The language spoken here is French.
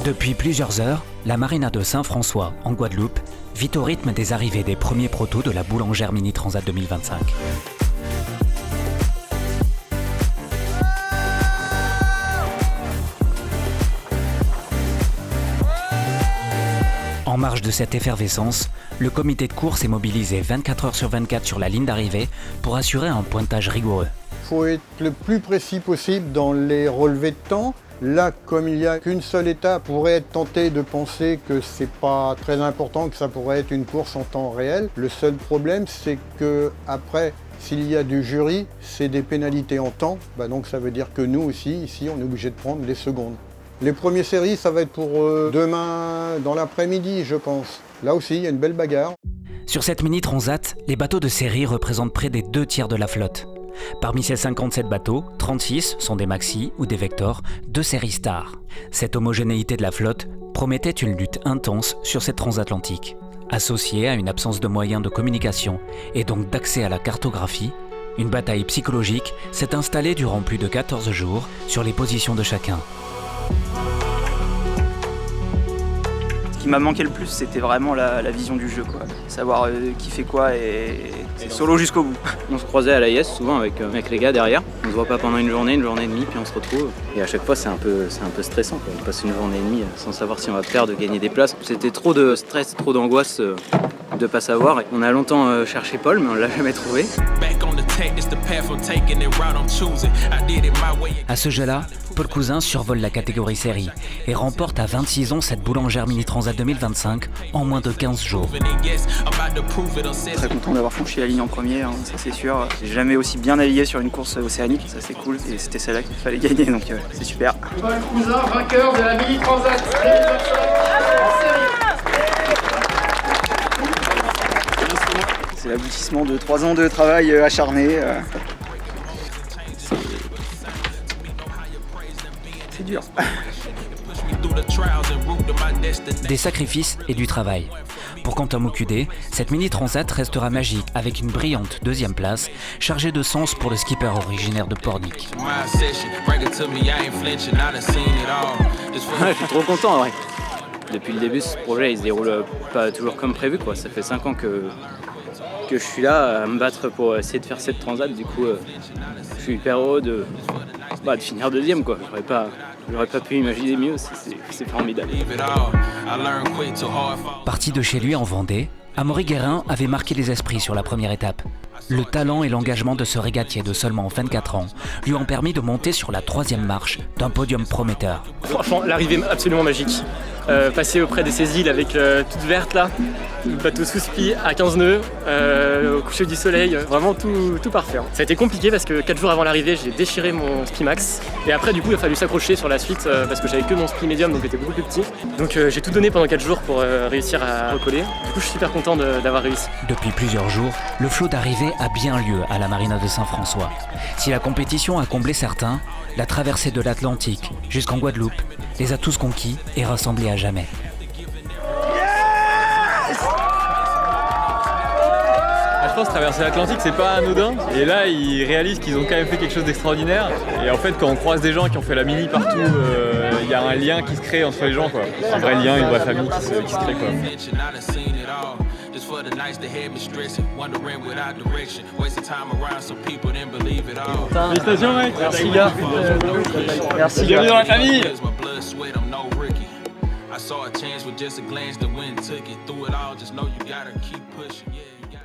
Depuis plusieurs heures, la marina de Saint-François, en Guadeloupe, vit au rythme des arrivées des premiers protos de la Boulangère Mini Transat 2025. En marge de cette effervescence, le comité de course est mobilisé 24 heures sur 24 sur la ligne d'arrivée pour assurer un pointage rigoureux. Il faut être le plus précis possible dans les relevés de temps. Là, comme il n'y a qu'une seule étape, on pourrait être tenté de penser que c'est pas très important, que ça pourrait être une course en temps réel. Le seul problème, c'est que après, s'il y a du jury, c'est des pénalités en temps. Donc ça veut dire que nous aussi, ici, on est obligé de prendre des secondes. Les premières séries, ça va être pour demain dans l'après-midi, je pense. Là aussi, il y a une belle bagarre. Sur cette Mini Transat, les bateaux de série représentent près des 2/3 de la flotte. Parmi ces 57 bateaux, 36 sont des Maxi ou des Vector, de série Star. Cette homogénéité de la flotte promettait une lutte intense sur cette transatlantique. Associée à une absence de moyens de communication et donc d'accès à la cartographie, une bataille psychologique s'est installée durant plus de 14 jours sur les positions de chacun. Ce qui m'a manqué le plus, c'était vraiment la vision du jeu, quoi. Savoir qui fait quoi et solo jusqu'au bout. On se croisait à l'AIS souvent avec les gars derrière. On se voit pas pendant une journée et demie, puis on se retrouve. Et à chaque fois, c'est un peu stressant, quoi. On passe une journée et demie sans savoir si on va perdre, de gagner des places. C'était trop de stress, trop d'angoisse de pas savoir. On a longtemps cherché Paul, mais on l'a jamais trouvé. À ce jeu-là, Paul Cousin survole la catégorie série et remporte à 26 ans cette Boulangère Mini Transat 2025 en moins de 15 jours. Très content d'avoir franchi la ligne en premier, hein, ça c'est sûr. J'ai jamais aussi bien navigué sur une course océanique, ça c'est cool. Et c'était celle-là qu'il fallait gagner, donc c'est super. Paul Cousin, vainqueur de la Mini Transat 2025 en série. C'est l'aboutissement de 3 ans de travail acharné. C'est dur. Des sacrifices et du travail. Pour Quentin Mocudé, cette Mini Transat restera magique avec une brillante deuxième place, chargée de sens pour le skipper originaire de Pornic. Je suis trop content, en vrai. Depuis le début, ce projet il se déroule pas toujours comme prévu, quoi. Ça fait 5 ans que je suis là à me battre pour essayer de faire cette transat. Du coup, je suis hyper heureux de finir deuxième, quoi. J'aurais pas pu imaginer mieux, c'est formidable. Parti de chez lui en Vendée, Amaury Guérin avait marqué les esprits sur la première étape. Le talent et l'engagement de ce régatier de seulement 24 ans lui ont permis de monter sur la 3e marche d'un podium prometteur. Franchement, l'arrivée absolument magique. Passer auprès de ces îles avec toute verte là, le bateau sous spi à 15 nœuds, au coucher du soleil, vraiment tout parfait. Ça a été compliqué parce que 4 jours avant l'arrivée, j'ai déchiré mon spi max. Et après, du coup, il a fallu s'accrocher sur la suite parce que j'avais que mon spi médium, donc il était beaucoup plus petit. Donc j'ai tout donné pendant 4 jours pour réussir à recoller. Du coup, je suis super content d'avoir réussi. Depuis plusieurs jours, le flot d'arrivée a bien lieu à la marina de Saint-François. Si la compétition a comblé certains, la traversée de l'Atlantique jusqu'en Guadeloupe les a tous conquis et rassemblés à jamais. Je pense que traverser l'Atlantique, c'est pas anodin. Et là, ils réalisent qu'ils ont quand même fait quelque chose d'extraordinaire. Et en fait, quand on croise des gens qui ont fait la Mini partout, il y a un lien qui se crée entre les gens, quoi. Un vrai lien, une vraie famille qui se crée, quoi. Félicitations, mec. Merci, gars. Merci, bienvenue dans la famille. I saw a chance with just a glance, the wind took it through it all. Just know you gotta keep pushing, yeah.